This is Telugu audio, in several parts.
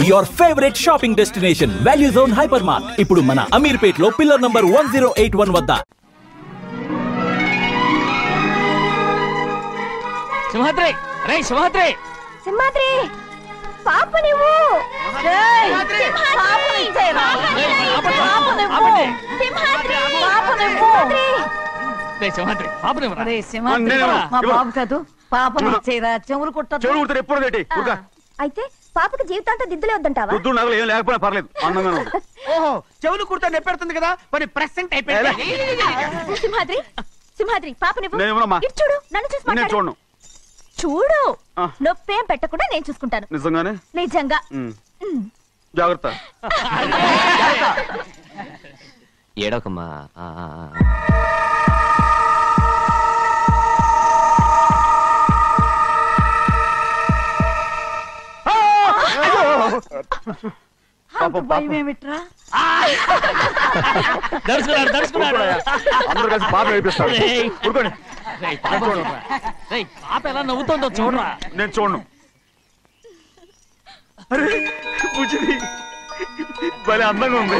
Your favorite shopping destination, Value Zone Hypermart. ఇప్పుడు మన అమీర్పేట్ లో పిల్లర్ నంబర్ 1081 వద్ద. సింహాద్రి, రే సింహాద్రి. సింహాద్రి, పాప నీవు. సింహాద్రి, పాప నీచేరా. పాప నీవు. సింహాద్రి, పాప నీవు. రే సింహాద్రి, పాప నీవు. రే సింహాద్రి, మా బాబు కాదు. పాప నీచేరా. చెవులు కుట్టదు. చెవులు కుడతారు ఎప్పుడు ఏంటి? అయితే పాపకి జీవితాంతం దిద్దులే వద్దంటావా? దుద్దులు నగలు ఏం లేకపోయినా పర్లేదు, అందంగా ఉంది. ఓహో, చెవులు కుర్తా నెప్పెడుతుంది కదా, మరి ప్రెసెంట్ అయిపోయింది. సింహాద్రి, సింహాద్రి, పాప నువ్వు నేనేమోనమ్మా? ఇటు చూడు, నన్ను చూసి నేను మాట్లాడు. చూడను. చూడు, నొప్పేం పెట్టకుండా నేను చూసుకుంటాను. నిజంగానే? నిజంగా. జాగ్రత్త. ఏడోకమ్మా. భయమేమిట్రా? అందరూ కలిసి పాప వేపిస్తారు. పాప ఎలా నవ్వుతుందో చూడరా. నేను చూడను. అరే బుజ్జిది భలే అందంగా ఉంది.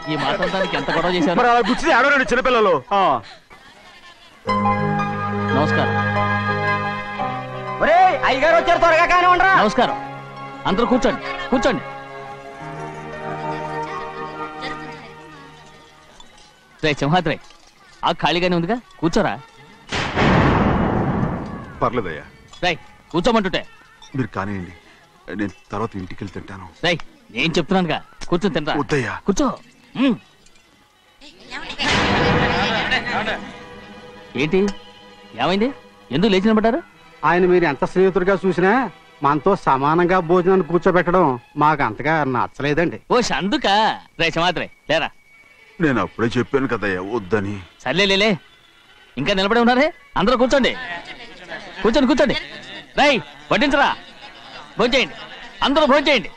ఈ మాట్లాడడానికి ఎంత గొడవ చేశారు. మరి అలా బుజ్జిది ఆడరండి చిన్నపిల్లలు. నమస్కారం. అయ్యగారు వచ్చారు, త్వరగా కానీ ఉండరా. నమస్కారం. అందరూ కూర్చోండి, కూర్చోండి. రే సింహాద్రి, ఆ ఖాళీగానే ఉందిగా, కూర్చోరా. పర్లేదయ్యా. రై కూర్చోమంటుంటే. మీరు కానివ్వండి, నేను తర్వాత ఇంటికి వెళ్ళి తింటాను. రై నేను చెప్తున్నానుగా, కూర్చొని తింటా. వద్దయ్యా. కూర్చో. ఏంటి ఏమైంది? ఎందుకు లేచి నిలబడ్డారు? ఆయన మీరు ఎంత స్నేహితుడిగా చూసినా మనతో సమానంగా భోజనాన్ని కూర్చోబెట్టడం మాకు అంతగా నచ్చలేదండి. ఓ అందుకా. రే సింహాద్రి లేరా. నేను అప్పుడే చెప్పాను కదయ్యా వద్దని. సర్లేలే, ఇంకా నిలబడి ఉన్నారే. అందరూ కూర్చోండి, కూర్చోండి, కూర్చోండి. రై వడ్డించరా, భోంచేయండి, అందరూ భోంచేయండి.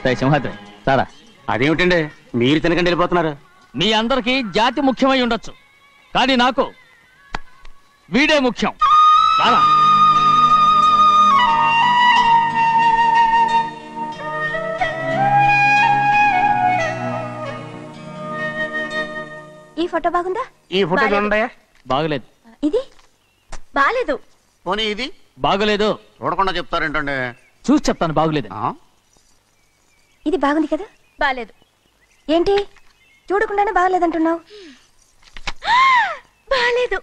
రై సింహాద్రి సారా. అదేమిటండి మీరు తినకండి వెళ్ళిపోతున్నారు? మీ అందరికీ జాతి ముఖ్యమై ఉండొచ్చు, కానీ నాకు వీడే ముఖ్యం. సారా. ఈ ఫోటో బాగుందా? ఈ ఫోటో చూడండి. బాగలేదు. ఇది బాలేదు. పోనీ ఇది బాగలేదు. చూడకుండా చెప్తారేంటండి? చూసి చెప్తాను బాగలేదు. ఇది బాగుంది కదా? బాలేదు. ఏంటి చూడకుండానే బాగలేదంటున్నావు? బాలేదు.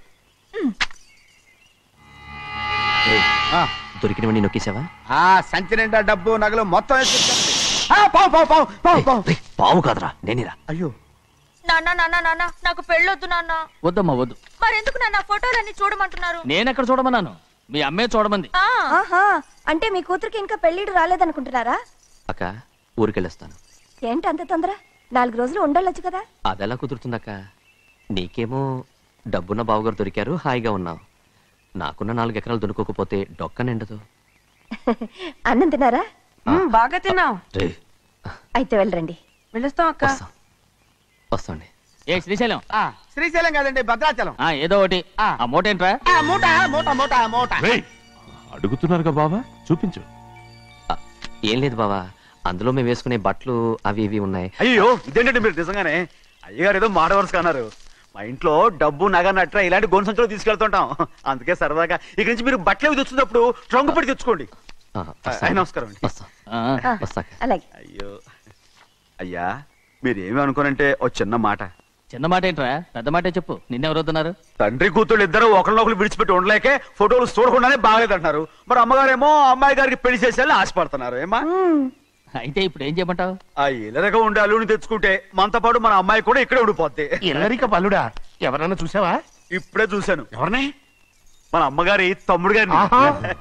దొరికినవన్నీ నొక్కేసావా? సంచి నిండా డబ్బు నగలు మొత్తం పావు కాదురా, నేనేరా. అయ్యో నాన్న, నాన్న, నాన్న, నాకు పెళ్ళొద్దు నాన్న. వద్దమ్మా వద్దు. మరెందుకు నాన్న ఫోటోలన్నీ చూడమంటున్నారు? నేనెక్కడ చూడమన్నాను, మీ అమ్మే చూడమంది. అంటే మీ కూతురికి ఇంకా పెళ్ళిడు రాలేదనుకుంటున్నారా? అక్క ఊరికెళ్ళొస్తాను. ఏంటి అంత తొందర? 4 రోజులు ఉండొచ్చు కదా. అదెలా కుదురుతుందక్క? నీకేమో డబ్బున్న బావగారు దొరికారు, హాయిగా ఉన్నావు. నాకున్న 4 ఎకరాలు దొరుకోకపోతే డొక్క నిండదు. అన్నం తిన్నారా? బాగా తిన్నావు. అయితే వెళ్ళరండి. వెళ్ళొస్తాం అక్క. వస్తాండి. ఏ శ్రీశైలం? శ్రీశైలం కాదండి, భద్రాచలం. ఏదో ఒకటి. ఆ మూట ఏంట్రా? మూట మూట మూట మూట. అడుగుతున్నారుగా బావా, చూపించు. ఏం లేదు బావా, అందులో మేము వేసుకునే బట్టలు అవి ఇవి ఉన్నాయి. అయ్యో ఇదేంటండి మీరు నిజంగానే? అయ్యగారు ఏదో మాట వరుస అన్నారు. మా ఇంట్లో డబ్బు నగ నట్ర ఇలాంటి గోను సంచులు తీసుకెళ్తుంటాం, అందుకే సరదాగా ఇక్కడి నుంచి మీరు బట్టలు అవి తెచ్చుకున్నప్పుడు ట్రంక్ పెట్టి తెచ్చుకోండి. నమస్కారం అండి. అలాగే. అయ్యో అయ్యా, మీరేమి అనుకోనంటే ఓ చిన్న మాట. చిన్న మాట ఏంట్రా, పెద్ద మాటే చెప్పు. నిన్నెవరు వద్దన్నారు? తండ్రి కూతుళ్ళు ఇద్దరు ఒకరినొకరు విడిచిపెట్టి ఉండలేకే ఫోటోలు చూడకుండానే బాగలేదంటున్నారు. మరి అమ్మగారేమో అమ్మాయి గారికి పెళ్లి చేసేయాలని ఆశపడుతున్నారు. ఏమా అయితే ఇప్పుడు ఏం చేయమంటావు? ఆ ఇల్లరిక ఉండే అల్లుడిని తెచ్చుకుంటే మనతో పాటు మన అమ్మాయి కూడా ఇక్కడే ఉండిపోద్ది. ఇల్లరిక పల్లుడా? ఎవరన్నా చూసావా? ఇప్పుడే చూశాను. ఎవరిని? మన అమ్మగారి తమ్ముడు గారిని.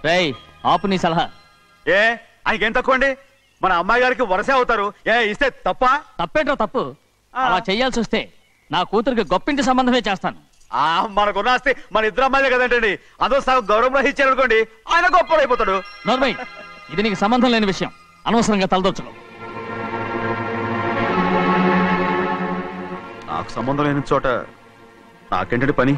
రేయ్ ఆపు నీ సలహా. ఏ ఆయనకేం తక్కువ అండి? మన అమ్మాయి గారికి వరసే అవుతారు. ఇస్తే తప్ప? తప్పేంట్రా తప్పు? అలా చెయ్యాల్సి వస్తే నా కూతురికి గొప్పింటి సంబంధమే చేస్తాను. మనకున్న ఆస్తి మన ఇద్దరు అమ్మాయిలే కదంటండి. అందరూ సగం గౌరవం ఇచ్చారు అనుకోండి, ఆయన గొప్ప అయిపోతాడు. నోర్మై, ఇది నీకు సంబంధం లేని విషయం, అనవసరంగా తలదొచ్చడం. నాకు సంబంధం లేని చోట నాకేంటంటే పని?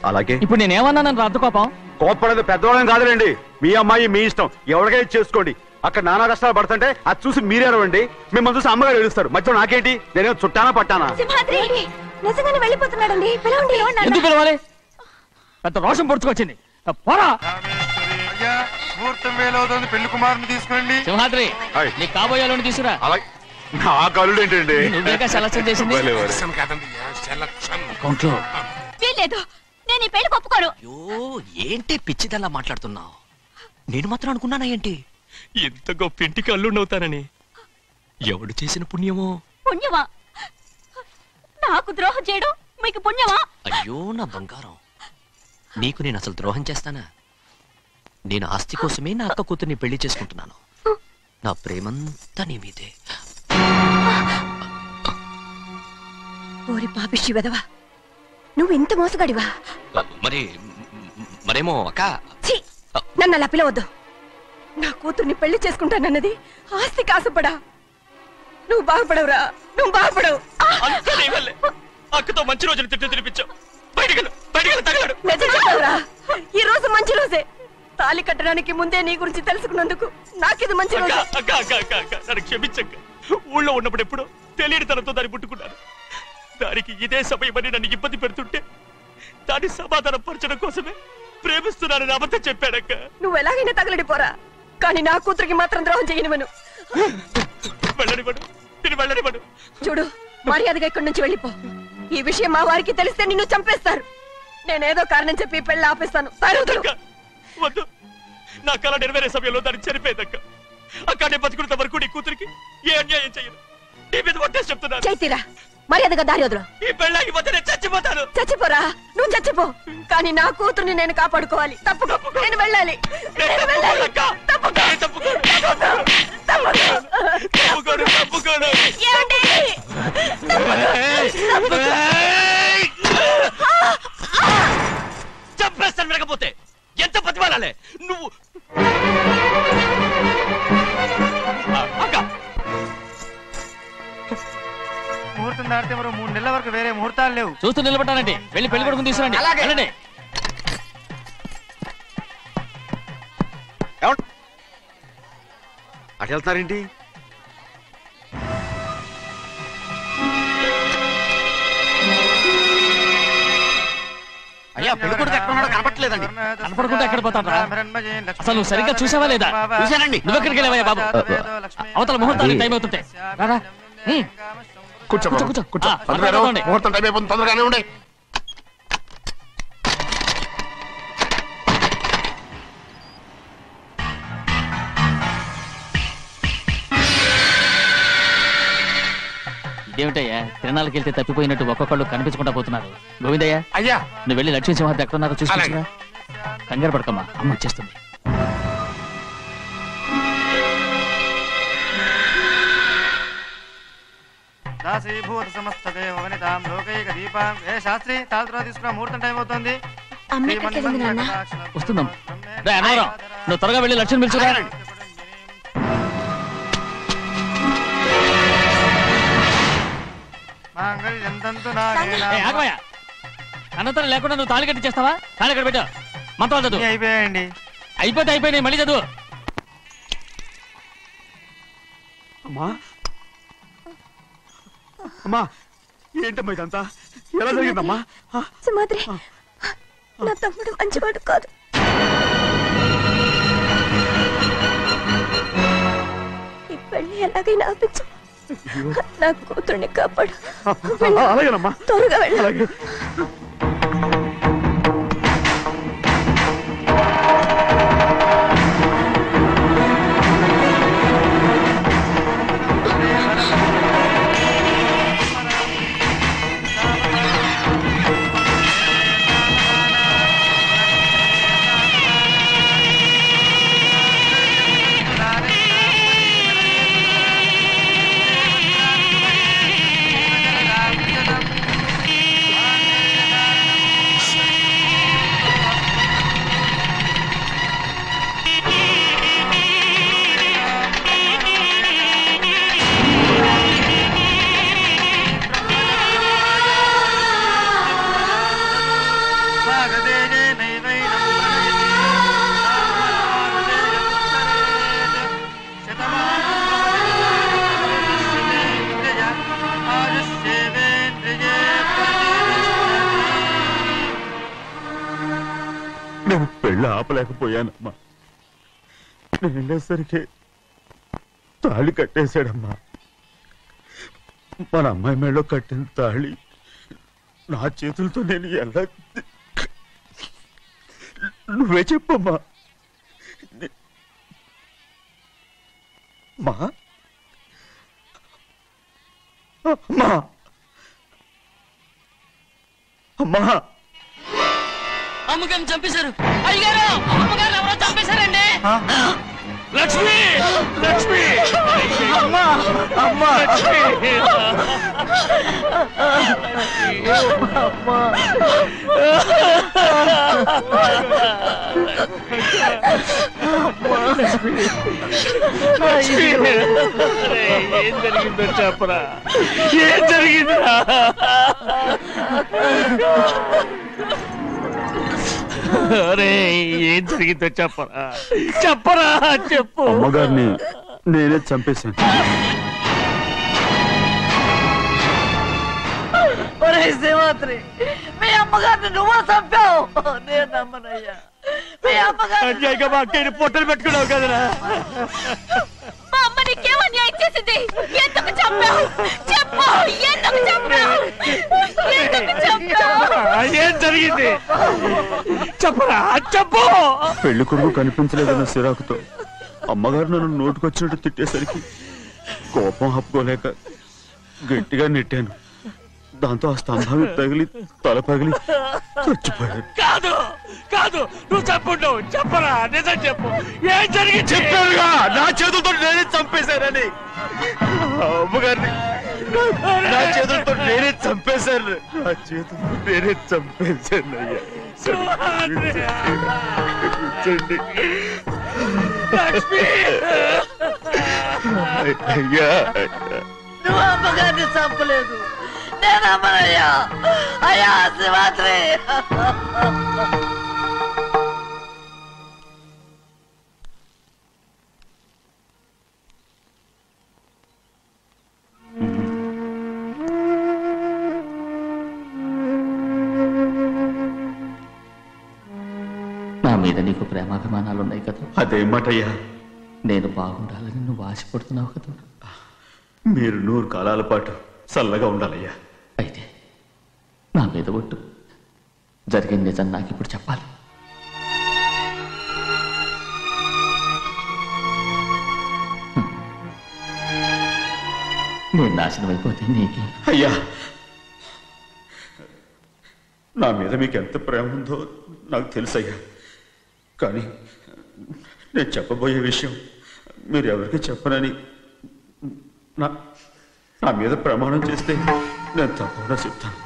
అలాగే. ఇప్పుడు నేనేమన్నానని రద్దు కోపం? కోప్పడేది పెద్దవాళ్ళని కాదులేండి, మీ అమ్మాయి మీ ఇష్టం, ఎవరికైనా చేసుకోండి. అక్కడ నానా కష్టాలు పడుతుంటే అది చూసి మీరేనవండి, మిమ్మల్ని చూసి అమ్మగారు ఏడుస్తారు. మధ్యలో నాకేంటి, నేనేమో చుట్టానా పట్టానా? సింహాద్రి నిజంగానే వెళ్ళిపోతున్నాడండి. పిలవండి. ఎందుకు పిలవాలి? పెద్ద రోషం పొడుచుకొచ్చింది. పోరా ముహూర్తం వేలవుతుంది, పెళ్లి కుమారుని తీసుకోండి. సింహాద్రి హాయ్. నీ కాబోయేలోని తీసుకురా. నా కలుడు ఏంటండి? నువ్వేగా సెలక్షన్ చేసింది. అకౌంట్లో వీల్లేదు, నేను ఈ పెళ్లి ఒప్పుకోను. అయ్యో ఏంటి పిచ్చిదల్లా మాట్లాడుతున్నావు? నేను మాత్రం అనుకున్నానా ఏంటి ఎంత గొప్ప ఇంటికి అల్లుండవుతానని? ఎవడు చేసిన పుణ్యమో? పుణ్యమా? నాకు ద్రోహం చేయడం మీకు పుణ్యమా? అయ్యో నా బంగారం, నీకు నేను అసలు ద్రోహం చేస్తానా? నేను ఆస్తి కోసమే నా అక్క కూతుర్ని పెళ్లి చేసుకుంటున్నాను. నా ప్రేమంతా నీ మీదే. ఓరి పాపిష్టి వెదవా, నువ్వు ఇంత మోసగాడివా? మరేమో అక్క. ఛీ, నన్ను అలా పిలవద్దు. నా కూతుర్ని పెళ్లి చేసుకుంటానన్నది ఆస్తి కాసపడా. నువ్వు బాగుపడవురా, నువ్వు బాగుపడవు. అక్కతో మంచి రోజులు తిట్టు తినిపించావు. నిజం చెప్పవురా, ఈ రోజు మంచి రోజే. తాళి కట్టడానికి ముందే నీ గురించి తెలుసుకున్నందుకు నాకిది మంచి రోజు. నన్ను క్షమించక్క. ఊళ్ళో ఉన్నప్పుడు ఎప్పుడో తెలియని తనతో దాన్ని పుట్టుకున్నాను. దానికి ఇదే సమయమని నన్ను ఇబ్బంది పెడుతుంటే దాన్ని సమాధానం పరచడం కోసమే ప్రేమిస్తున్నానని అబద్ధం చెప్పాడక్క. నువ్వు ఎలాగైనా తగలడిపోరా, కానీ నా కూతురికి మాత్రం ద్రోహం చేయనివను. వెళ్ళనివ్వడు, నేను వెళ్ళనివ్వడు. చూడు, మర్యాదగా ఇక్కడి నుంచి వెళ్ళిపో. ఈ విషయం మా వారికి తెలిస్తే నిన్ను చంపేస్తారు. నేనేదో కారణం చెప్పి పెళ్లి ఆపేస్తాను. వద్దు, నా కళ నెరవేరే సమయంలో దాన్ని చనిపోయేదక్క. అక్కడే బతుకున్నంత వరకు నీ కూతురికి ఏ అన్యాయం చేయను. నీ మీద ఒట్టేసి చెప్తున్నాను. చైతీరా, మర్యాదగా దారి వదులు. ఈ పెళ్ళాకి పోతే నేను చచ్చిపోతాను. చచ్చిపోరా, నువ్వు చచ్చిపో, కానీ నా కూతుర్ని నేను కాపాడుకోవాలి. తప్పుకో, నేను వెళ్ళాలి. చంపేస్తాను వినకపోతే. ఎంత బతిమాలాలే నువ్వు? ముహూర్తం దాటితే మరో 3 నెలల వరకు వేరే ముహూర్తాలు లేవు. చూస్తూ నిలబడ్డానండి. వెళ్ళి పెళ్లి కొడుకుని తీసుకురండి. వెళ్ళండి. అటు వెళ్తున్నారేంటి? అయ్యా పెళ్లి కొడుకు ఎక్కడ ఉన్నాడో కనపట్లేదండి. కనపడకుండా ఎక్కడ పోతాడ్రా? అసలు నువ్వు సరిగ్గా చూసావా లేదా? చూశానండి. నువ్వెక్కడికి వెళ్ళావయ్యా బాబు? అవతల ముహూర్తానికి టైం అవుతుంటే రారా. కూర్చో కూర్చో, కూర్చో. కూర్చో. ఆ, పంతులు గారు, పట్టుకోండి. ముహూర్తం టైం అయిపోతుంది, తొందరగానే ఉండే. ఇదేమిటయ్యా, తిరణాలకి వెళ్తే తప్పిపోయినట్టు ఒక్కొక్కళ్ళు కనిపించకుండా పోతున్నారు. గోవిందయ్య, అయ్యా నువ్వు వెళ్ళి లక్ష్మీ సింహాద్రి ఎక్కడ ఉన్నారో చూసుకుంటున్నా. కంగారు పడకమ్మా, అమ్మ వచ్చేస్తుంది. దాసీభూత సమస్త దేవవనితాం లోకైక దీపాం. ఏ శాస్త్రి, తాళతో తీసుకున్న ముహూర్తం టైం అవుతుంది. అమ్మ ఎక్కడికి వెళ్ళింది నాన్న? వస్తుందమ్మా. రా అన్నవరం, నువ్వు త్వరగా వెళ్ళి లక్ష్మణ్ పిలుచురా. ఆగమయ్య, అనంతరం లేకుండా నువ్వు తాళి కట్టి చేస్తావా? తాళి ఎక్కడ పెట్టావు? మంత్రాలు చదువు. అయిపోయాయండి. అయిపోయినాయి, మళ్ళీ చదువు. అమ్మా అమ్మా, ఏంటమ్మా ఇదంతా? ఎలా జరిగిందమ్మా? సుమాద్రి, నా తమ్ముడు మంచివాడు కాదు. ఈ పెళ్లి ఎలాగైనా ఆపించు. నా కూతుర్ని కాపాడు. అలాగేనమ్మా, త్వరగా వెళ్ళు. అలాగే. నేను పెళ్ళి ఆపలేకపోయానమ్మా. నేను వెళ్ళేసరికి తాళి కట్టేశాడమ్మా. మన అమ్మాయి మేడలో కట్టిన తాళి నా చేతులతో నేను ఎలా... నువ్వే చెప్పమ్మా. మా అమ్మా అమ్మా అమ్మగారిని చంపేశారు. అయ్యారు అమ్మగారు ఎవరో చంపేశారండి. లక్ష్మి లక్ష్మి అమ్మా అమ్మా ఏం జరిగిందో చెప్పరా? ఏం జరిగిందా? అరే ఏం జరిగిందో చెప్పరా? చెప్పరా చెప్పు. అమ్మగారిని నేనే చంపేశాను. శ్రీమంత్రి మీ అమ్మగారిని నువ్వు చంపావు. నేను నమ్మనయ్యా. మీ అమ్మగారు మా అక్కని పొట్టలు పెట్టుకున్నావు కదరా. మా అమ్మ నీకేం అన్యాయం చేసింది? ఎందుకు చంపావు? చెప్పు, ఎందుకు చంపావు? ఎందుకు చంపావు? ఏం జరిగింది చెప్పరా? చెప్పు. పెళ్లి కొడుకు కనిపించలేదన్న సిరాకుతో అమ్మగారు నన్ను నోటుకొచ్చినట్టు తిట్టేసరికి కోపం హప్పుకోలేక గట్టిగా నెట్టాను. దాంతో ఆ స్తంభం తగిలి తల పగిలి చచ్చిపోయాడు. కాదు కాదు, నువ్వు చెప్పుండవు. చెప్పరా, నిజం చెప్పు. ఏం జరిగింది? చెప్పారుగా, నా చేతులతో నేనే చంపేశానని. అమ్మగారిని నా చేతులతో నేనే చంపేశాను. నా చేతులతో నేనే చంపేశాను. అయ్యా, అయ్యా నువ్వు అమ్మగారిని చంపలేదు. నేను అమ్మనయ్యా. అయ్యా శ్రీమంత్రి. నా మీద నీకు ప్రేమాభిమానాలు ఉన్నాయి కదా. అదేమాటయ్యా? నేను బాగుండాలని నువ్వు ఆశపడుతున్నావు కదా. మీరు 100 కాలాల పాటు చల్లగా ఉండాలయ్యా. అయితే నా మీద ఒట్టు. జరిగిన నిజం నాకు ఇప్పుడు చెప్పాలి. నేను నాశనం అయిపోతే నీకే. అయ్యా, నా మీద మీకు ఎంత ప్రేమ ఉందో నాకు తెలుసయ్యా. కానీ నేను చెప్పబోయే విషయం మీరు ఎవరికి చెప్పనని నా మీద ప్రమాణం చేస్తే నేను తప్పకుండా చెప్తాను.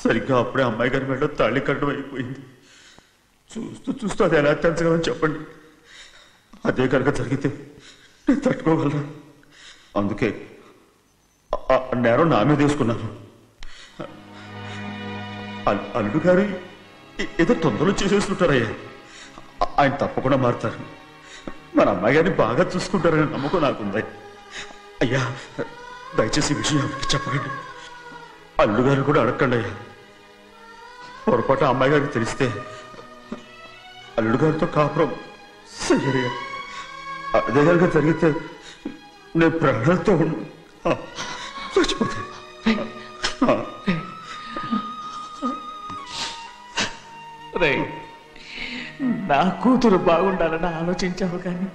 సరిగ్గా అప్పుడే అమ్మాయి గారి మెడలో తాళి కట్టడం అయిపోయింది. చూస్తూ చూస్తూ అది ఎలా తెంచగలని చెప్పండి. అదే కనుక జరిగితే నేను తట్టుకోగలరా? అందుకే నేరం నా మీద తీసుకున్నాను. అల్లుడు గారు ఏదో తొందరలో చేసేస్తుంటారయ్యా. ఆయన తప్పకుండా మారుతారు. మన అమ్మాయి గారిని బాగా చూసుకుంటారనే నమ్మకం నాకుంది. అయ్యా, దయచేసి విషయం ఎవరికి చెప్పకండి. అల్లుడు గారు కూడా అడగండి అయ్యా. పొరపాటు అమ్మాయి గారికి తెలిస్తే అల్లుడు గారితో కాపురం సయ్యయ్యా. అదే కనుక జరిగితే నేను ప్రాణాలతో చచ్చిపోతాను. నా కూతురు బాగుండాలని ఆలోచించావు, కానీ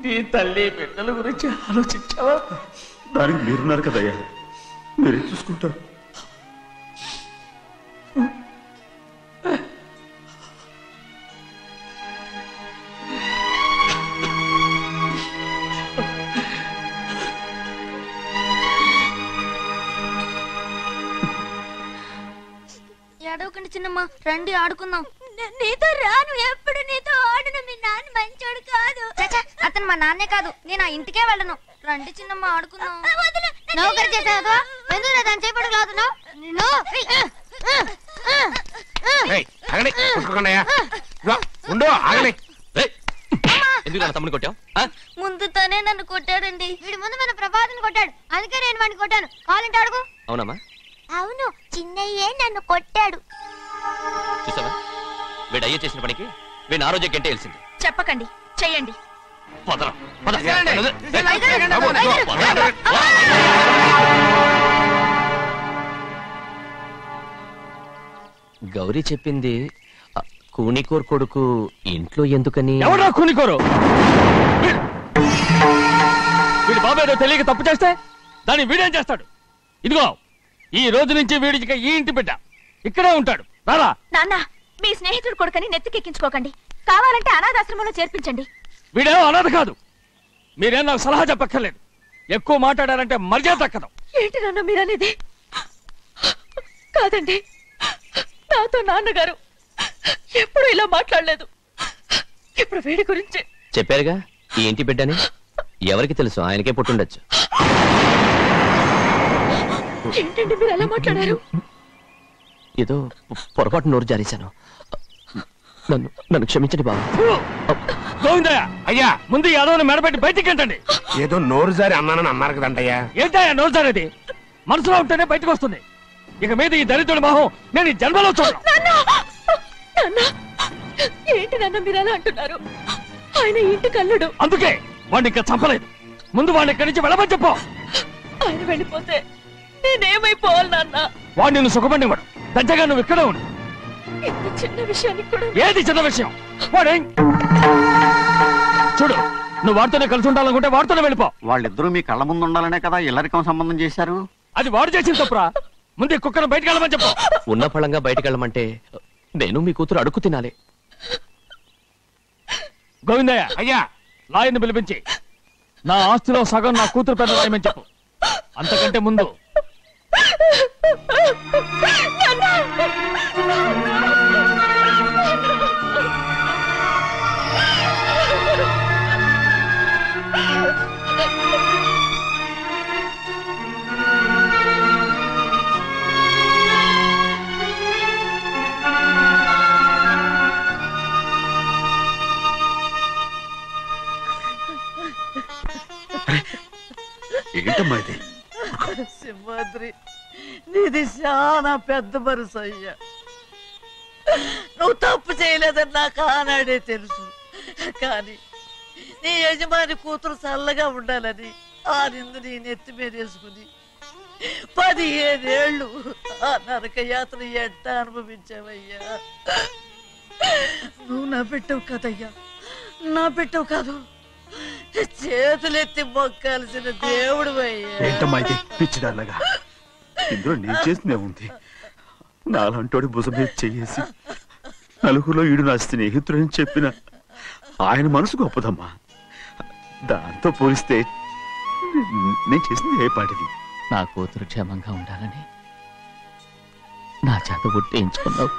నీ తల్లి బిడ్డల గురించి ఆలోచించావా? దానికి మీరున్నారు కదయ్యా, మీరే చూసుకుంటారు. ఏడవకండి చిన్నమ్మ, రండి ఆడుకుందాం. నీతో రాను, ఎప్పుడు నీతో ఆడను. మీ నాన్న మంచోడు కాదు. అతను మా నాన్నే కాదు, నేను ఆ ఇంటికే వెళ్ళను. రండి చిన్నమ్మ ఆడుకుందాం. నౌకరి చేసావు ఎందుకు దాని చేపడు కాదు. తమ్ముడు కొట్టావు? ముందు తనే నన్ను కొట్టాడండి. వీడి ముందు మన ప్రభాతం కొట్టాడు, అందుకే నేను వాడిని కొట్టాను. కావాలంటే అడుగు. అవునమ్మా? అవును, చిన్నయ్యే నన్ను కొట్టాడు. చూసావా, వీడు అయ్యే చేసిన పనికి వీడిని ఆరోగ్యం కంటే తెలిసింది. చెప్పకండి, చెయ్యండి. గౌరీ చెప్పింది కూనికోర్ కొడుకు ఇంట్లో ఎందుకని. ఎవరా కూనికోరు? వీడి బాబు ఏదో తెలియక తప్పు చేస్తే దాన్ని వీడేం చేస్తాడు? ఇదిగో, ఈ రోజు నుంచి వీడికి ఈ ఇంటి బిడ్డ ఇక్కడే ఉంటాడు. రారా. నాన్న, మీ స్నేహితుడు కొడుకని నెత్తికెక్కించుకోకండి. కావాలంటే అనాథాశ్రమంలో చేర్పించండి. వీడేమో అనాథ కాదు. మీరేం నాకు సలహా చెప్పక్కర్లేదు. ఎక్కువ మాట్లాడారంటే మర్యాద దక్కదు. ఏంటి నాన్న మీరనేది? కాదండి, నాతో నాన్నగారు ఎప్పుడు ఇలా మాట్లాడలేదు. ఇప్పుడు వీడి గురించి చెప్పారుగా ఈ ఇంటి బిడ్డని. ఎవరికి తెలుసు, ఆయనకే పుట్టుండొచ్చు. ఏంటండి మీరు ఎలా మాట్లాడారు? ఏదో పొరపాటు నోరు జారేశాను. నన్ను క్షమించండి బాబు. గోవిందయ్య, అయ్యా ముందు యాదవ్ని మెడబెట్టి బయటికి ఏంటండి? ఏదో నోరు జారి అన్నానని అన్నారు కదంటయ్యా. ఏంటయ్యా నోరు జారేది? మనసులో ఉంటేనే బయటకు వస్తుంది. ఇక మీద ఈ దరిద్రుడి మొహం నేను ఈ జన్మలో చూడను. ఏంటి నాన్న మీరు ఎలా అంటున్నారు? ఆయన ఇంటి కల్లుడు. అందుకే వాడిని ఇంకా చంపలేదు. ముందు వాడిని ఇక్కడి నుంచి వెళ్ళమని చెప్పు. ఆయన వెళ్ళిపోతే నేనేమైపోవాలి నాన్న? వాడు నిన్ను సుఖపడివాడు. దచ్చగా నువ్వు ఇక్కడే ఉండు. ఇంత చిన్న విషయానికి కూడా. ఏది చిన్న విషయం? వాడే చూడు, నువ్వు వాడితోనే కలిసి ఉండాలనుకుంటే వాడితోనే వెళ్ళిపో. వాళ్ళిద్దరూ మీ కళ్ళ ముందు ఉండాలనే కదా ఇల్లరికం సంబంధం చేశారు. అది వాడు చేసిన తప్పురా. ముందు కుక్కను బయటకు వెళ్ళమని చెప్పు. ఉన్న ఫలంగా బయటకు వెళ్ళమంటే నేను మీ కూతురు అడుగు తినాలి. గోవిందయ్య, అయ్యా లాయర్ని పిలిపించి నా ఆస్తిలో సగం నా కూతురు పెద్ద రాయమని చెప్పు. అంతకంటే ముందు ఏంటమ్మా ఇది? సింహాద్రి, నీది చాలా పెద్ద మనసు అయ్యా. నువ్వు తప్పు చేయలేదని నాకు ఆనాడే తెలుసు. కానీ నీ యజమాని కూతురు చల్లగా ఉండాలని ఆ నిందు నీ నెత్తి మీద వేసుకుని 15 ఏళ్ళు ఆ నరక యాత్ర ఎట్ట అనుభవించావయ్యా. నువ్వు నా పెట్టవు కదయ్యా, నా పెట్టవు కాదు, చేతులెత్తి మొక్కాల్సిన దేవుడు అయ్యా. ఏంటమ్మా ఇది పిచ్చిదారులాగా? ఇందులో నేను చేసినే ఉంది. నాలంటోడి భుజం మీద చెయ్యేసి నలుగురిలో ఈడు నా స్నేహితుడని చెప్పిన ఆయన మనసు గొప్పదమ్మా. దాంతో పోలిస్తే నేను చేసింది ఏ పాటిది? నా కూతురు క్షేమంగా ఉండాలని నా చేత గుర్తించుకున్నావు.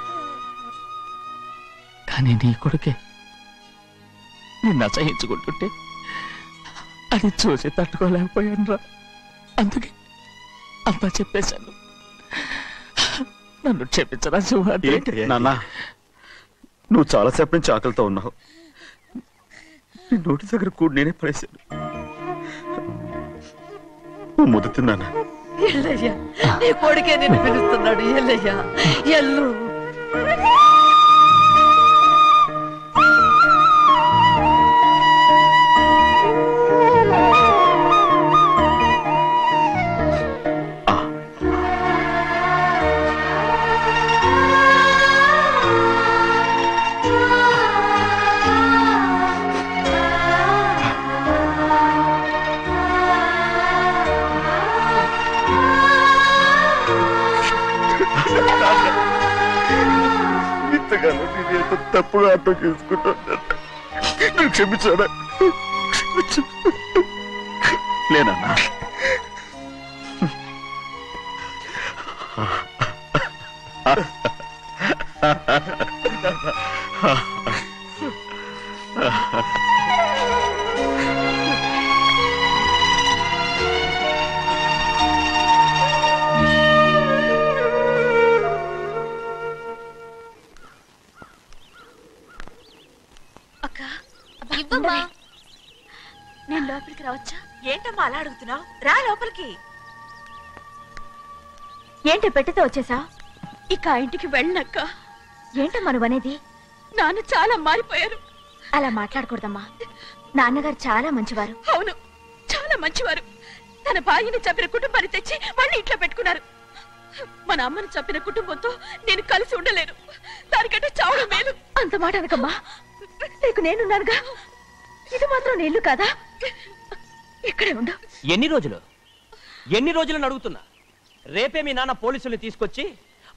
కానీ నీ కొడుకే నిన్ను అసహించుకుంటుంటే అది చూసి తట్టుకోలేకపోయాను రా. అందుకే అంతా చెప్పేశాను. నన్ను క్షమించరా సింహాద్రి. నాన్న, నువ్వు చాలాసేపు నుంచి ఆకలితో ఉన్నావు. నీ నోటి దగ్గర కూడా నేనే పడేశాను. నువ్వు ముద్ద తిన్నానా? ఎల్లయ్యా, నీ కొడుకే నిన్ను పిలుస్తున్నాడు. ఎల్లయ్యా, ఎల్లు. ఇంతకాలం నేను తప్పుగా అర్థం చేసుకుంటాను. నువ్వు క్షమించాడా? లేనన్నా, ఇవ్వమ్మా. నేను లోపలికి రావచ్చా? ఏంటమ్మా అలా అడుగుతున్నావు? రా లోపలికి. ఏంటి పెట్టితో వచ్చేసా? ఇక ఆ ఇంటికి వెళ్ళనక్క. ఏంటమ్మా నువ్వనేది? నాన్న చాలా మారిపోయారు. అలా మాట్లాడకూడదమ్మా. నాన్నగారు చాలా మంచివారు. అవును, చాలా మంచివారు. తన భార్యని చంపిన కుటుంబాన్ని తెచ్చి మళ్ళీ ఇంట్లో పెట్టుకున్నారు. మన అమ్మని చంపిన కుటుంబంతో నేను కలిసి ఉండలేను. దానికంటే చావడం మేలు. అంత మాట అనకమ్మా. నీకు నేనున్నానుగా. ఇది మాత్రం నీళ్లు కాదా? ఇక్కడే ఉండు. ఎన్ని రోజులని అడుగుతున్నా. రేపే మీ నాన్న పోలీసుల్ని తీసుకొచ్చి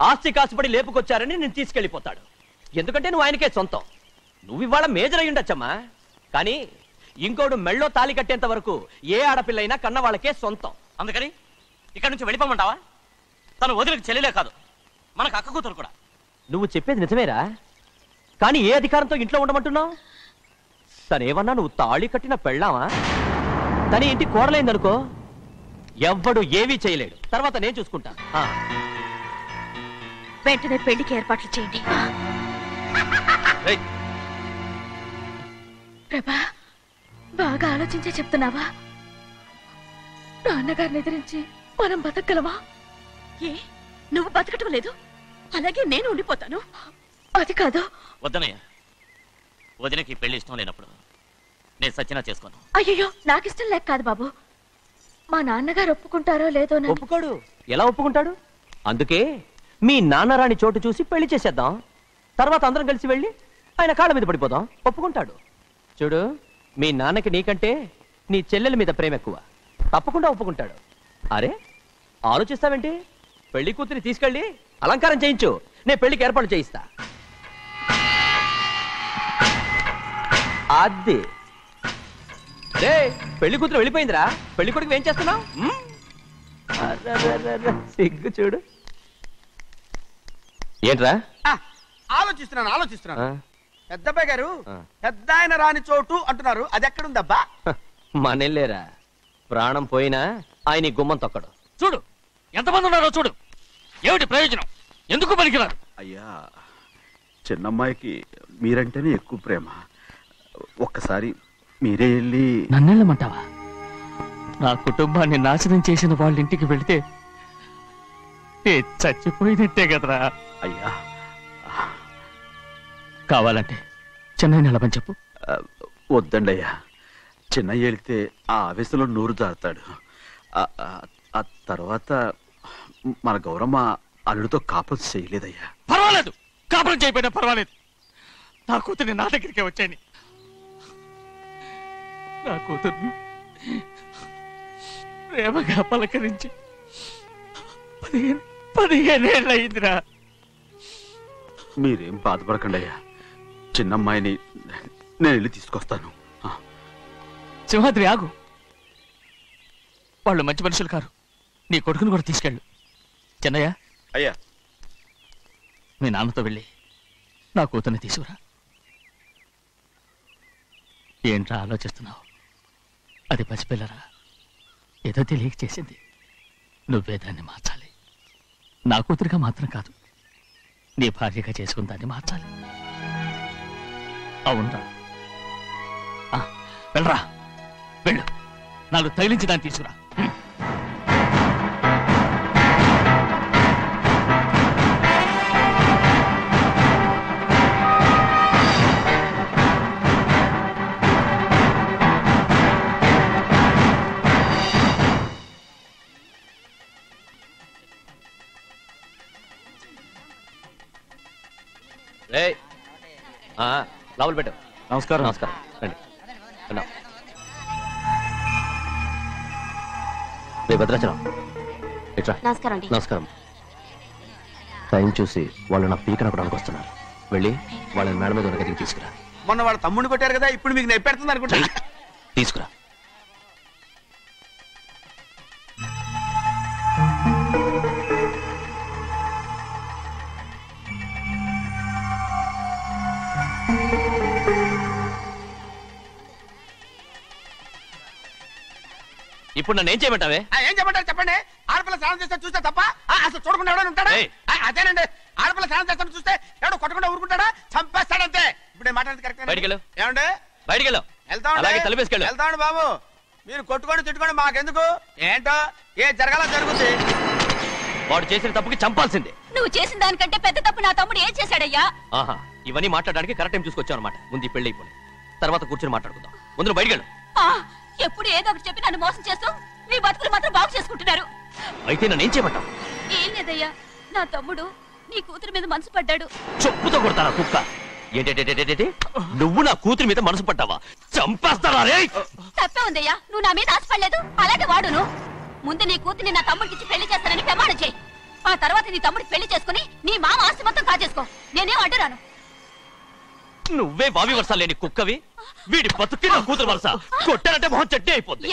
ఆస్తి కాసుపడి లేపుకొచ్చారని నేను తీసుకెళ్లిపోతాడు. ఎందుకంటే నువ్వు ఆయనకే సొంతం. నువ్వు ఇవాళ మేజర్ అయి ఉండొచ్చమ్మా, కానీ ఇంకోడు మెళ్ళో తాళి కట్టేంత వరకు ఏ ఆడపిల్లైనా కన్న వాళ్ళకే సొంతం. అందుకని ఇక్కడ నుంచి వెళ్ళిపోమంటావా? తను వదిలికి చెల్లెలే కాదు, మనకు అక్క కూతురు కూడా. నువ్వు చెప్పేది నిజమేరా, కానీ ఏ అధికారంతో ఇంట్లో ఉండమంటున్నావు? తనేమన్నా నువ్వు తాళి కట్టిన పెళ్ళావా? తన ఇంటి కోడలైందనుకో, ఎవ్వడు ఏవీ చేయలేడు. తర్వాత నేను చూసుకుంటా. వెంటనే పెళ్లికి ఏర్పాట్లు చేయండి. ప్రభా, బాగా ఆలోచించే చెప్తున్నావా? నాన్నగారిని ఎదిరించి మనం బతకగలవా? ఏ, నువ్వు బతకటం లేదు, అలాగే నేను ఉండిపోతాను. అది కాదు. వద్దనయ్య, వదినకి పెళ్లి ఇష్టం లేనప్పుడు నేను సచ్చినా చేసుకోను. అయ్యో, నాకిష్టం లేక కాదు బాబు. మా నాన్నగారు ఒప్పుకుంటారో లేదో. ఒప్పుకోడు. ఎలా ఒప్పుకుంటాడు? అందుకే మీ నాన్నరాని చోటు చూసి పెళ్లి చేసేద్దాం. తర్వాత అందరం కలిసి వెళ్ళి ఆయన కాళ్ళ మీద పడిపోదాం. ఒప్పుకుంటాడు. చూడు, మీ నాన్నకి నీకంటే నీ చెల్లెల మీద ప్రేమ ఎక్కువ. తప్పకుండా ఒప్పుకుంటాడు. అరే, ఆలోచిస్తావేంటి? పెళ్లి కూతురి తీసుకెళ్ళి అలంకారం చేయించు, నేను పెళ్లికి ఏర్పాటు చేయిస్తా. అది రే, పెళ్లి కూతురు వెళ్ళిపోయిందిరా. పెళ్లి కొడుకు ఏం చేస్తున్నావు? సిగ్గు చూడు. ఏంట్రా? ఆలోచిస్తున్నాను. పెద్దబ్బాయి గారు పెద్ద ఆయన రాని చోటు అంటున్నారు, అది ఎక్కడుందబ్బా? మనెళ్ళేరా, ప్రాణం పోయినా ఆయన గుమ్మం తొక్కడు. చూడు ఎంతమంది ఉన్నారో చూడు. ఏమిటి ప్రయోజనం? ఎందుకు పనికిరారు? అయ్యా, చిన్నమ్మాయికి మీరంటేనే ఎక్కువ ప్రేమ. ఒక్కసారి మీరే వెళ్ళి. నన్నెళ్ళమంటావా? నా కుటుంబాన్ని నాశనం చేసిన వాళ్ళ ఇంటికి వెళితే చచ్చిపోయినట్టే కదరా. అయ్యా, కావాలంటే చెన్నై నిలబని చెప్పు. వద్దండి అయ్యా, చిన్నయ్య వెళితే ఆ ఆవేశంలో నోరు జారుతాడు. ఆ తర్వాత మన గౌరమ్మ అల్లుడితో కాపురం చేయలేదయ్యా. పర్వాలేదు, కాపురం చేయకపోయినా పర్వాలేదు. నా కూతుర్ని నా దగ్గరికే వచ్చాయని. నా కూతుర్ని ప్రేమగా పలకరించి 15 ఏళ్ళు అయిందిరా. మీరేం బాధపడకండి అయ్యా, చిన్నమ్మాయిని నేను వెళ్ళి తీసుకొస్తాను. సింహాద్రి ఆగు. వాళ్ళు మంచి మనుషులు కారు. నీ కొడుకుని కూడా తీసుకెళ్ళు. చెన్నయ్య, అయ్యా, మీ నాన్నతో వెళ్ళి నా కూతుర్ని తీసుకురా. ఏంట్రా ఆలోచిస్తున్నావు? అది పసిపిల్లరా, ఏదో తెలియక చేసింది. నువ్వే దాన్ని మార్చాలి. నా కూతురుగా మాత్రం కాదు, నీ భార్యగా చేసుకుని దాన్ని మార్చాలి. అవునరా, వెళ్ళరా, వెళ్ళు. నాలుగు తగిలించి దాన్ని తీసుకురా. లోపల పెట్టు. నమస్కారం. నమస్కారం. రండి. రే భద్రాచలం, ఇట్రా. నమస్కారం. నమస్కారం. టైం చూసి వాళ్ళు నా పీక నక్కడానికి వస్తున్నారు. వెళ్ళి వాళ్ళని మేడ మీద ఉన్న గదికి తీసుకురా. మొన్న వాళ్ళ తమ్ముడిని కొట్టారు కదా, ఇప్పుడు మీకు నెప్పెడుతుంది అనుకుంటా. తీసుకురా. ఇప్పుడు నన్ను ఏం చేయమంటావే? ఏం చెప్పంటారు చెప్పండి. ఆడపిల్ల స్నానం చేస్తే చూస్తే తప్ప అసలు చూడకుండా ఎవడో ఉంటాడా? అదేనండి, ఆడపిల్ల స్నానం చేస్తాను చూస్తే ఎవడో కొట్టకుండా ఊరుకుంటాడా? చంపేస్తాడంతే. ఇప్పుడు మాట్లాడేది కరెక్ట్. బయటికి ఏమండి? బయటికి వెళ్తామండి బాబు. మీరు కొట్టుకొని తిట్టుకోండి, మాకెందుకు? ఏంటో ఏ జరగాల జరుగుతుంది. వాడు చేసిన తప్పుకి చంపాల్సిందే. నువ్వు చేసిన దానికంటే పెద్ద తప్పు నా తమ్ముడు ఏం చేశాడయ్యా? ఆహా, ఇవన్నీ మాట్లాడడానికి కరెక్ట్ టైం చూసుకొచ్చావు అనమాట. ముందు ఈ పెళ్లి అయిపోయి తర్వాత కూర్చొని మాట్లాడుకుందాం. ముందు బయటికి ఎప్పుడు ఏదో ఒకటి చెప్పి నన్ను మోసం చేస్తూ మీ బతుకులు మాత్రం బాగు చేసుకుంటున్నారు. అయితే నన్ను ఏం చేయమంటావు? ఏం లేదయ్యా, నా తమ్ముడు నీ కూతురు మీద మనసు పడ్డాడు. చెప్పుతో కొడతారా కుక్క? ఏంటేంటి నువ్వు నా కూతురి మీద మనసు పడ్డావా? చంపేస్తారా రే? తప్పే ఉందయ్యా, నువ్వు నా మీద ఆశపడలేదు, అలాగే వాడును. ముందు నీ కూతుర్ని నా తమ్ముడికి పెళ్లి చేస్తానని ప్రమాణం చేయి. ఆ తర్వాత నీ తమ్ముడికి పెళ్లి చేసుకుని నీ మామ ఆస్తి మొత్తం కాజేసుకో. నేనేం అడ్డురాను. నువ్వే బావి వరుస లేని కుక్కవి. వీడి బతుక్కి నా కూతురు వరుస. కొట్టానంటే మొహం చట్నీ అయిపోద్ది.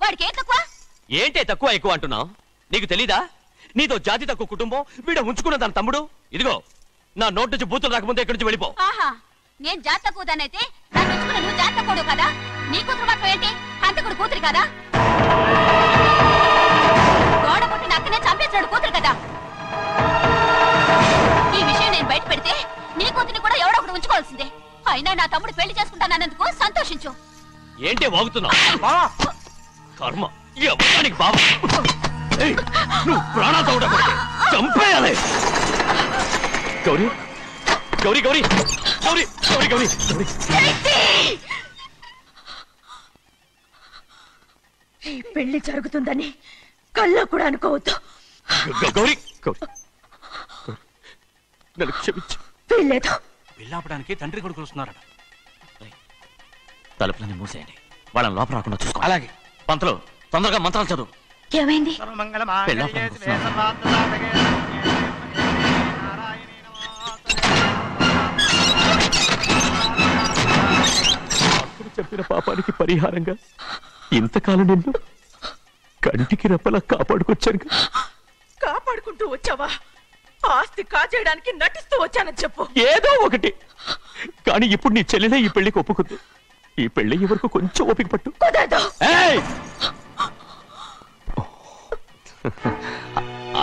వాడికి ఏం తక్కువ? ఏంటే తక్కువ ఎక్కువ అంటున్నావు? నీకు తెలీదా? నీతో జాతి తక్కువ కుటుంబం వీడ ఉంచుకున్న దాని తమ్ముడు. ఇదిగో నా నోటు నుంచి బూతులు రాకముందే ఇక్కడి నుంచి వెళ్ళిపో. ఆహా, నేను జాతి తక్కువదానైతే నన్ను ఉంచుకున్న నువ్వు జాతి తక్కువడు కదా? నీ కూతురు మాత్రం ఏంటి? హంతకుడు కూతురు కదా? గోడ పుట్టిన అక్కనే చంపేసినాడు కూతురు కదా? ఈ విషయం నేను బయట పెడితే నీ కూతురిని కూడా ఎవడో ఒకటి ఉంచుకోవాల్సిందే. అయినా నా తమ్ముడు పెళ్లి చేసుకుంటానన్నందుకు సంతోషించు. ఏంటి వాగుతున్నావు? కర్మ ఎవరికి బాబా. నువ్వు ప్రాణాలతో ఉండకూడదు, చంపేయాలి. గౌరీ గౌరీ గౌరీ గౌరీ గౌరీ గౌరీ ఈ పెళ్లి జరుగుతుందని కల్లో కూడా అనుకోవద్దు. గౌరీ గౌరీ నన్ను క్షమించు. వీల్లేదు. పెళ్ళాపడానికి తండ్రి కొడుకులు వస్తున్నారట. తలుపులని మూసేయండి, వాళ్ళని లోపల రాకుండా చూసుకో. అలాగే. పంతులు తొందరగా మంత్రాలు చదువు. ఏమైంది? అప్పుడు చెప్పిన పాపానికి పరిహారంగా ఇంతకాలం నిన్ను కంటికి రెప్పలా కాపాడుకొచ్చాను. కాపాడుకుంటూ వచ్చావా? ఆస్తి కాజేయడానికి నటిస్తూ వచ్చానని చెప్పు. ఏదో ఒకటి. కానీ ఇప్పుడు నీ చెల్లెలే ఈ పెళ్లికి ఒప్పుకుంది. ఈ పెళ్లి వరకు కొంచెం ఓపిక పట్టు.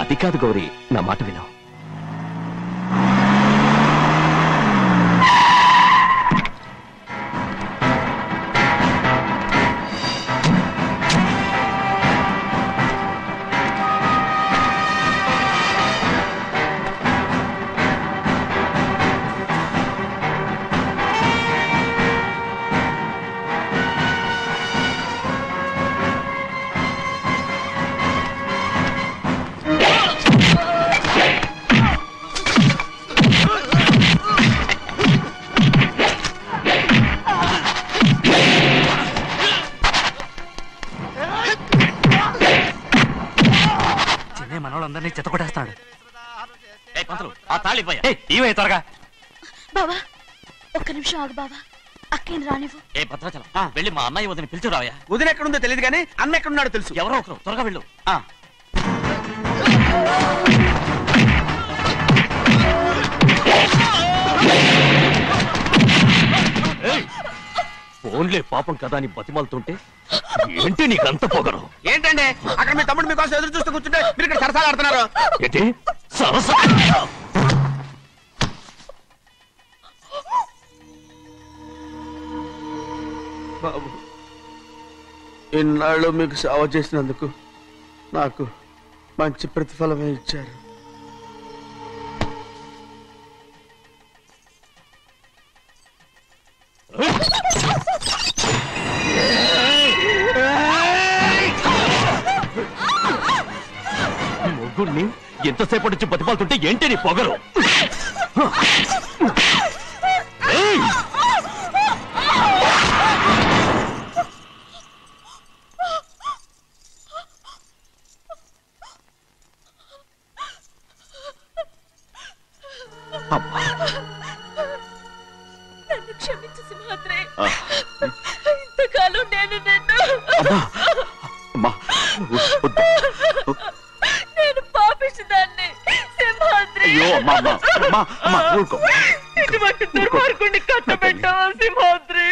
అది కాదు గౌరీ, నా మాట విను. మనోళ్ళందరినీ చెత్తకొట్టేస్తాడు. ఆ తాళి ఇవే త్వరగా. బావా ఒక్క నిమిషం ఆగు బావా, అక్కేం రానివ్వు. ఏ భద్రాచలం, వెళ్ళి మా అన్నయ్య వదిన పిలిచిరావయ్యా. వదిన ఎక్కడుందో తెలియదు కానీ అన్న ఎక్కడున్నాడో తెలుసు. ఎవరో ఒకరు త్వరగా వెళ్ళు. ఫోన్లే పాపం కదా అని బతిమాలుతుంటే ఏంటి నీకంత పొగరు? ఏంటండి అక్కడ మీ తమ్ముడు మీకోసం ఎదురు చూస్తూ కూర్చుంటే మీరు ఇక్కడ సరసాలు ఆడుతున్నారు. ఏంటి సరస? బాబు, ఇన్నాళ్ళు మీకు సేవ చేసినందుకు నాకు మంచి ప్రతిఫలమే ఇచ్చారు. మొగ్గుల్ని ఎంతసేపటి నుంచి బతిమాలుతుంటే ఏంటి నీ పొగరు? నన్ను క్షమించు సింహాద్రి. ఇంతకాలం నేను నేను పాపిస్తుదాన్ని సింహాద్రి. అయ్యో అమ్మా ఊరుకో. ఇటువంటి దుర్మార్గుడిని కట్టబెట్టావా సింహాద్రి?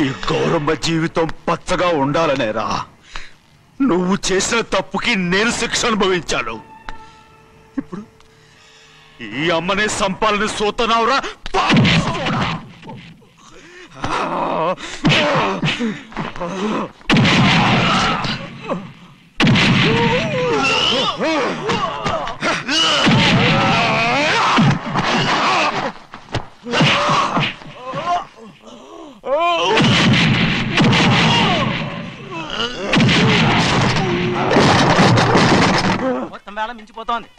ఈ గౌరమ్మ జీవితం పచ్చగా ఉండాలనేరా నువ్వు చేసిన తప్పుకి నేను శిక్ష అనుభవించాను. ఇప్పుడు ఈ అమ్మనే సంపాలని సోతనావురా. మొత్తం వేళ మించిపోతోంది.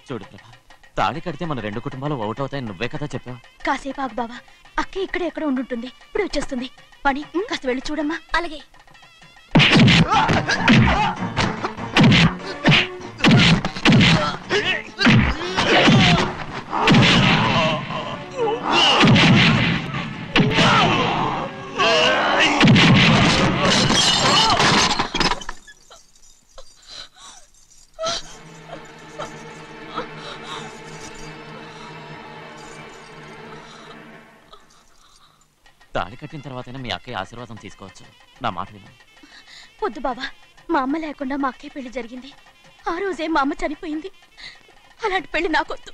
చూడు ప్రభా, తాళి కడితే మన రెండు కుటుంబాలు అవుట్ అవుతాయని నువ్వే కదా చెప్పావు. కాసేపు ఆగు బావా, అక్కే ఇక్కడే ఎక్కడ ఉండుంటుంది, ఇప్పుడు వచ్చేస్తుంది. పని కాస్త వెళ్ళి చూడమ్మా. అలాగే. తాళి కట్టిన తర్వాతైనా మీ అక్కయ్య ఆశీర్వాదం తీసుకోవచ్చు. నా మాట విను. వద్దు బావా, మా అమ్మ లేకుండా మా అక్కయ్య పెళ్లి జరిగింది. ఆ రోజే మా అమ్మ చనిపోయింది. అలాంటి పెళ్లి నాకొద్దు.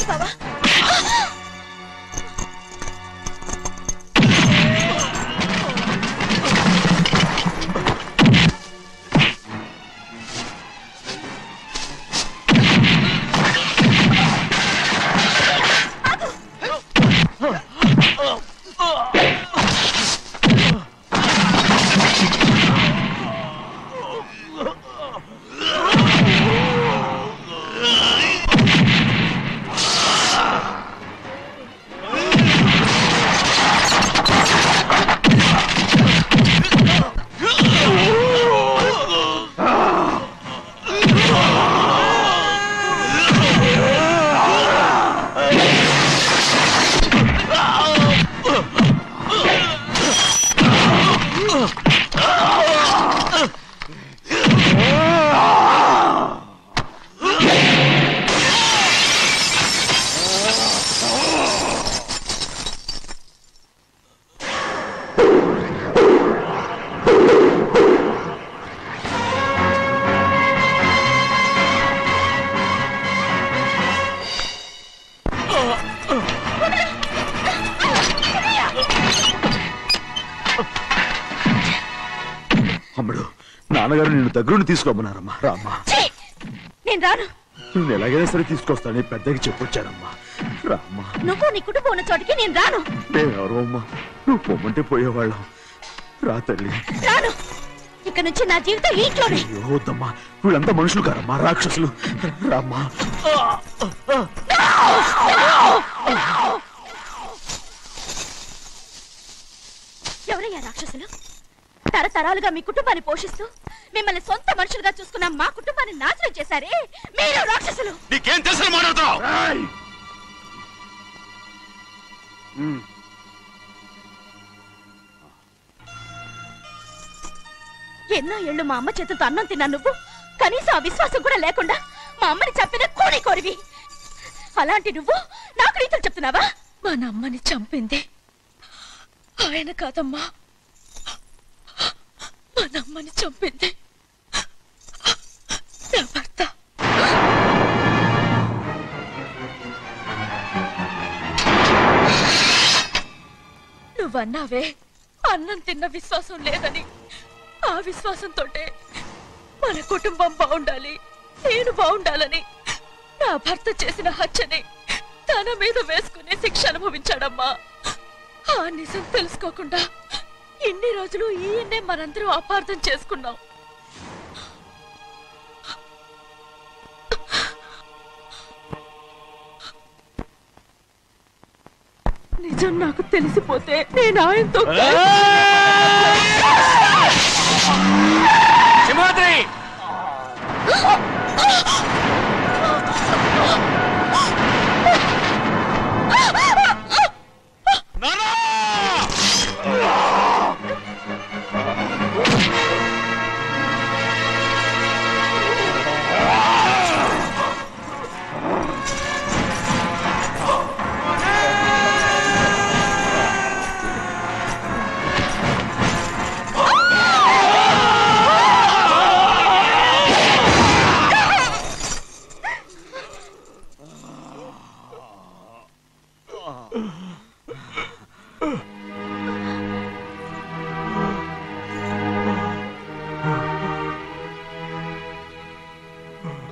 బావా, అమ్మడు, నాన్నగారు నిన్ను దగ్గరుండి తీసుకోమన్నారమ్మా. రామ్మా. నేను రాను. నేను ఎలాగైనా సరే తీసుకొస్తానని పెద్దకి చెప్పొచ్చానమ్మా. రామ్మా. నువ్వు నీ కుటుంబం ఉన్న చోటికి నేను రాను. మేమెవరో అమ్మా, నువ్వు పొమ్మంటే పోయేవాళ్ళం. రా తల్లి. రాను. ఇక్కడ నుంచి నా జీవితం ఈ ఇంట్లోనే. అయ్యో వద్దమ్మా, వీళ్ళంతా మనుషులు కారమ్మా, రాక్షసులు. రామ్మా. ఎవరయ్యా రాక్షసులు? తరతరాలుగా మీ కుటుంబాన్ని పోషిస్తూ మిమ్మల్ని సొంత మనుషులుగా చూసుకున్న మా కుటుంబాన్ని నాశనం చేశారే మీరు రాక్షసులు. నీకేం తెలుసు మాట్లాడుతావు? ఎన్నో ఏళ్ళు మా అమ్మ చేతులతో అన్నం తిన్నా నువ్వు కనీసం ఆ విశ్వాసం కూడా లేకుండా మా అమ్మని చంపిన కోడి కోరివి. అలాంటి నువ్వు నాకు రీతులు చెప్తున్నావా? మా అమ్మని చంపింది ఆయన కాదమ్మా, మా అమ్మని చంపింది నా భర్త. నువ్వన్నావే అన్నం తిన్న విశ్వాసం లేదని. ఆ విశ్వాసంతో మన కుటుంబం బాగుండాలి, నేను బాగుండాలని నా భర్త చేసిన హత్యని తన మీద వేసుకునే శిక్ష అనుభవించాడమ్మా. ఆ నిజం తెలుసుకోకుండా ఇన్ని రోజులు ఈయన్నే మనందరం అపార్థం చేసుకున్నాం. నిజం నాకు తెలిసిపోతే నేను ఆయనతో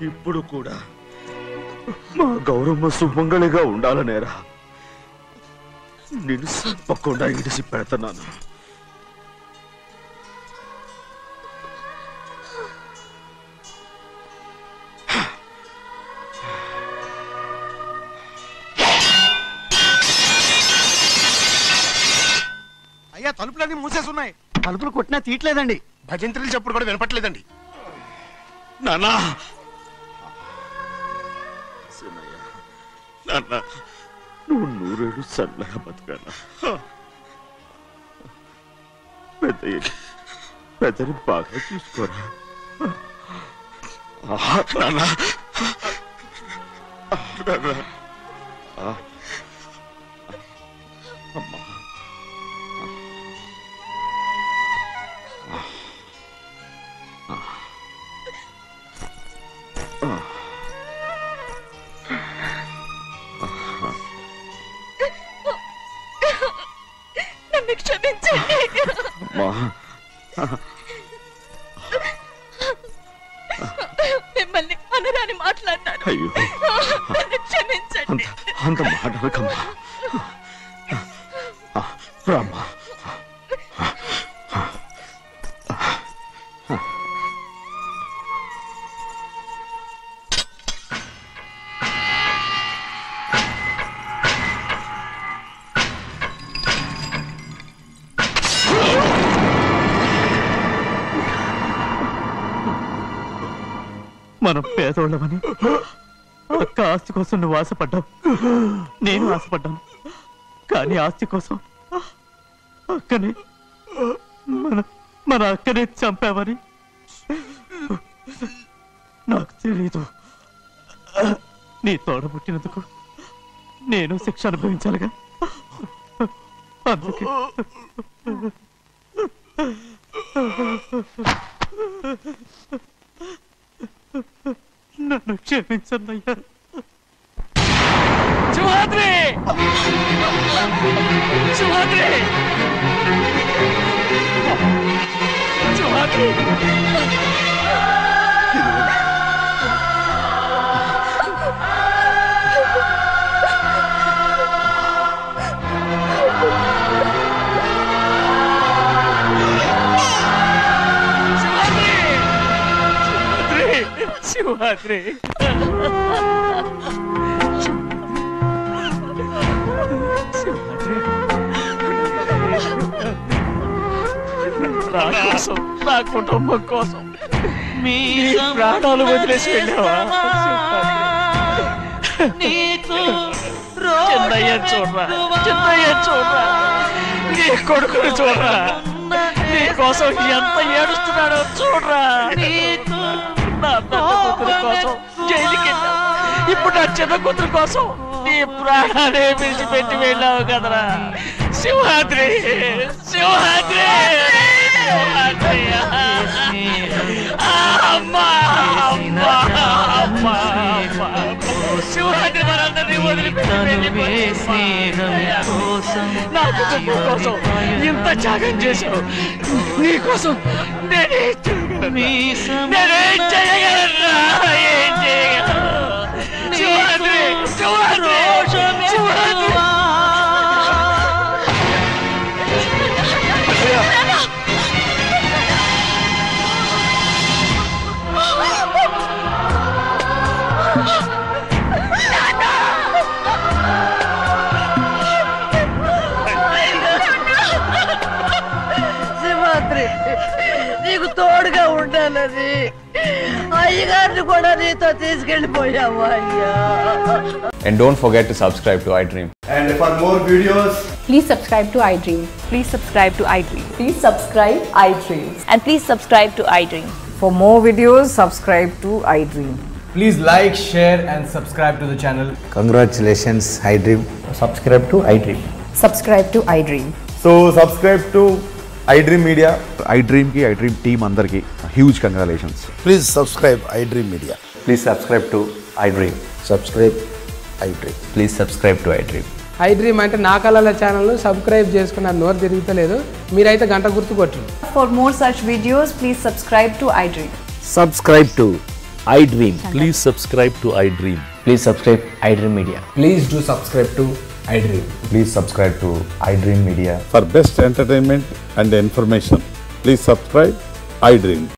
ఇప్పుడు కూడా మా గౌరమ్మ సుమంగళిగా ఉండాలనేరా నేను తప్పకుండా ఇడిసి పెడతాను. అయ్యా తలుపులన్నీ మూసేస్తున్నాయి. తలుపులు కొట్టినా తీయట్లేదండి. భజంత్రులు చెప్పుడు కూడా వినపట్లేదండి. నాన్నా నాన్న నువ్వు 100 ఏళ్ళు చల్లగా బతకాలా. పెద్దని బాగా చూసుకోరా. నాన్న అమ్మా నన్ను క్షమించండి. మిమ్మల్ని అనరాని మాట్లాడినాను. అయ్యో నన్ను క్షమించండి. అంత మాటలకమ్మా. రామ్మా. మనం పేదోళ్ళమని అక్క ఆస్తి కోసం నువ్వు ఆశపడ్డావు, నేను ఆశపడ్డాను. కానీ ఆస్తి కోసం అక్కని మన అక్కనే చంపావని నాకు తెలీదు. నీ తోడ పుట్టినందుకు నేను శిక్ష అనుభవించాలిగా. అందుకే నన్ను క్షమించన్నయ్యా. సింహాద్రి సింహాద్రి సింహాద్రి శివాద్రి నా కోసం, నా కుటుంబం కోసం మీ ప్రాణాలు వదిలేసి వెళ్ళావా? చిన్నయ్య చూడరా, చిన్నయ్య చూడరా, నీ కొడుకుని చూడరా, నీ కోసం ఎంత ఏడుస్తున్నాడో చూడరా. నా పెద్ద కూతురు కోసం జైలుకి వెళ్ళావు, ఇప్పుడు నా చిన్న కూతురు కోసం నీ ప్రాణాలే విడిచిపెట్టి వెళ్ళావు కదరా. సింహాద్రి సింహాద్రి సింహాద్రి అమ్మా అమ్మా అమ్మా సింహాద్రి మనందరినీ వదిలిపెట్టి నా కుటుంబం కోసం ఇంత త్యాగం చేశావు. నీ కోసం నేనేం చేయగలరా? ఏం చేయగలరా? సింహాద్రి సింహాద్రి సింహాద్రి సింహాద్రి నీకు తోడుగా ఉండాలని ఆ అయ్యగారిని కూడా నీతో తీసుకెళ్ళిపోయావు అయ్యా. And don't forget to subscribe to iDream. And for more videos, please subscribe to iDream. Please subscribe to iDream. Please subscribe iDream. And please subscribe to iDream. For more videos, subscribe to iDream. please like, share and subscribe to the channel. Congratulations, iDream. Subscribe to iDream. Subscribe to iDream. So subscribe to iDream Media. iDream ki iDream team andarki huge congratulations. Please subscribe iDream Media. Please subscribe to iDream. Subscribe iDream. Please subscribe to iDream. iDream అంటే నా కళల ఛానల్ సబ్స్క్రైబ్ చేసుకున్నారు, నోరు తిరుగుతలేదు. మీరైతే గంట గుర్తు కొట్టండి. For more such videos, please subscribe to iDream. Subscribe to iDream. Please subscribe to iDream. Please subscribe iDream Media. Please do subscribe to iDream. Please subscribe to iDream Media. For best entertainment and information, please subscribe iDream.